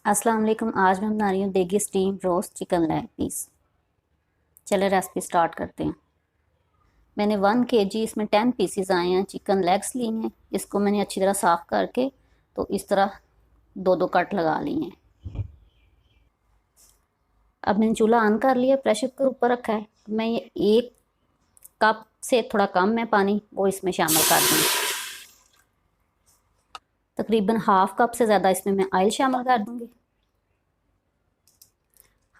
अस्सलाम वालेकुम। आज मैं बना रही हूँ देगी steam roast chicken leg piece. चले रेसिपी स्टार्ट करते हैं। मैंने 1 kg इसमें 10 पीसीज आए हैं, चिकन लेग्स लिए हैं। इसको मैंने अच्छी तरह साफ़ करके तो इस तरह दो दो कट लगा लिए हैं। अब मैंने चूल्हा ऑन कर लिया, प्रेशर कुकर ऊपर रखा है। मैं ये 1 कप से थोड़ा कम मैं पानी वो इसमें शामिल कर दूँगी। तकरीबन ½ कप से ज़्यादा इसमें मैं ऑयल शामिल कर दूँगी।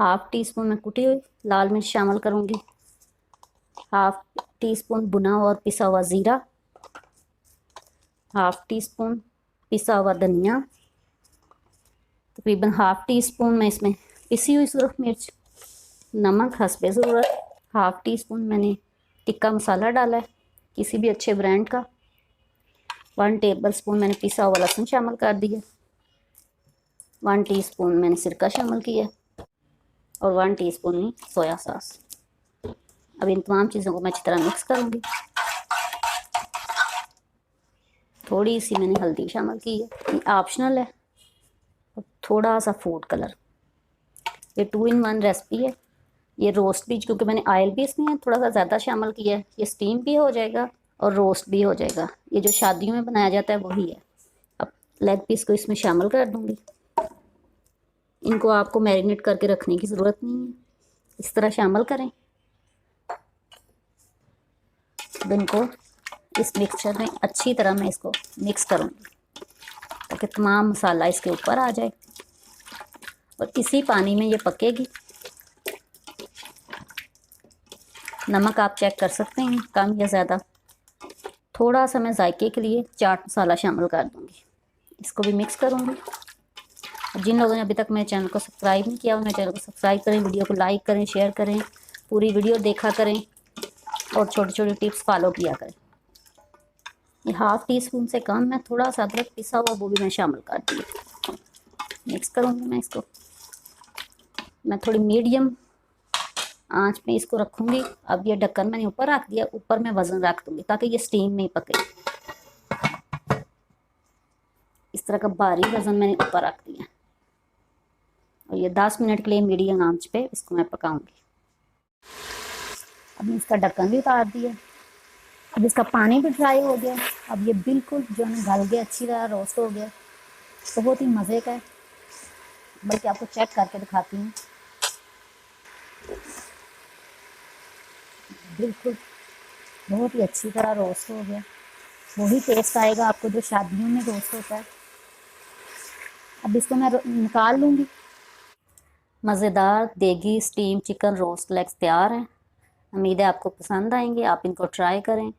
½ टीस्पून मैं कुटी हुई लाल मिर्च शामिल करूँगी। ½ टीस्पून भुना और पिसा हुआ ज़ीरा। ½ टीस्पून पिसा हुआ धनिया। तकरीबन ½ टीस्पून मैं इसमें पिसी हुई सुरख मिर्च। नमक हस्बे ज़रूरत। ½ टीस्पून मैंने टिक्का मसाला डाला है, किसी भी अच्छे ब्रांड का। 1 टेबलस्पून मैंने पिसा हुआ लहसुन शामिल कर दिया। 1 टीस्पून मैंने सिरका शामिल किया और 1 टीस्पून ही सोया सॉस। अब इन तमाम चीज़ों को मैं अच्छी तरह मिक्स करूँगी। थोड़ी सी मैंने हल्दी शामिल की है, ये ऑप्शनल है। और थोड़ा सा फूड कलर। ये 2 in 1 रेसिपी है। ये रोस्ट भी, क्योंकि मैंने ऑयल भी इसमें थोड़ा सा ज़्यादा शामिल किया है, ये स्टीम भी हो जाएगा और रोस्ट भी हो जाएगा। ये जो शादियों में बनाया जाता है वही है। अब लेग पीस को इसमें शामिल कर दूँगी। इनको आपको मैरिनेट करके रखने की ज़रूरत नहीं है, इस तरह शामिल करें। अब इनको इस मिक्सचर में अच्छी तरह मैं इसको मिक्स करूँगी ताकि तमाम मसाला इसके ऊपर आ जाए और इसी पानी में ये पकेगी। नमक आप चेक कर सकते हैं कम या ज़्यादा। थोड़ा सा मैं जायके के लिए चाट मसाला शामिल कर दूँगी। इसको भी मिक्स करूँगी। जिन लोगों ने अभी तक मेरे चैनल को सब्सक्राइब नहीं किया, मेरे चैनल को सब्सक्राइब करें, वीडियो को लाइक करें, शेयर करें, पूरी वीडियो देखा करें और छोटे छोटे टिप्स फॉलो किया करें। ये ½ टीस्पून से कम मैं थोड़ा सा अदरक पिसा हुआ वो भी मैं शामिल कर दिया। मिक्स करूँगी मैं इसको। मैं थोड़ी मीडियम आंच पे इसको रखूँगी। अब ये ढक्कन मैंने ऊपर रख दिया, ऊपर मैं वज़न रख दूँगी ताकि ये स्टीम में ही पके। इस तरह का भारी वज़न मैंने ऊपर रख दिया और ये 10 मिनट के लिए मीडियम आंच पे इसको मैं पकाऊँगी। अब मैं इसका ढक्कन भी उतार दिया। अब इसका पानी भी ड्राई हो गया। अब ये बिल्कुल जो है गल गया, अच्छी तरह रोस्ट हो गया। बहुत ही मज़े का है, बल्कि आपको चेक करके दिखाती हूँ। बिल्कुल बहुत ही अच्छी तरह रोस्ट हो गया। वही टेस्ट आएगा आपको जो शादियों में रोस्ट होता है। अब इसको मैं निकाल लूँगी। मज़ेदार देगी स्टीम चिकन रोस्ट लेग्स तैयार हैं। उम्मीद है आपको पसंद आएंगे। आप इनको ट्राई करें।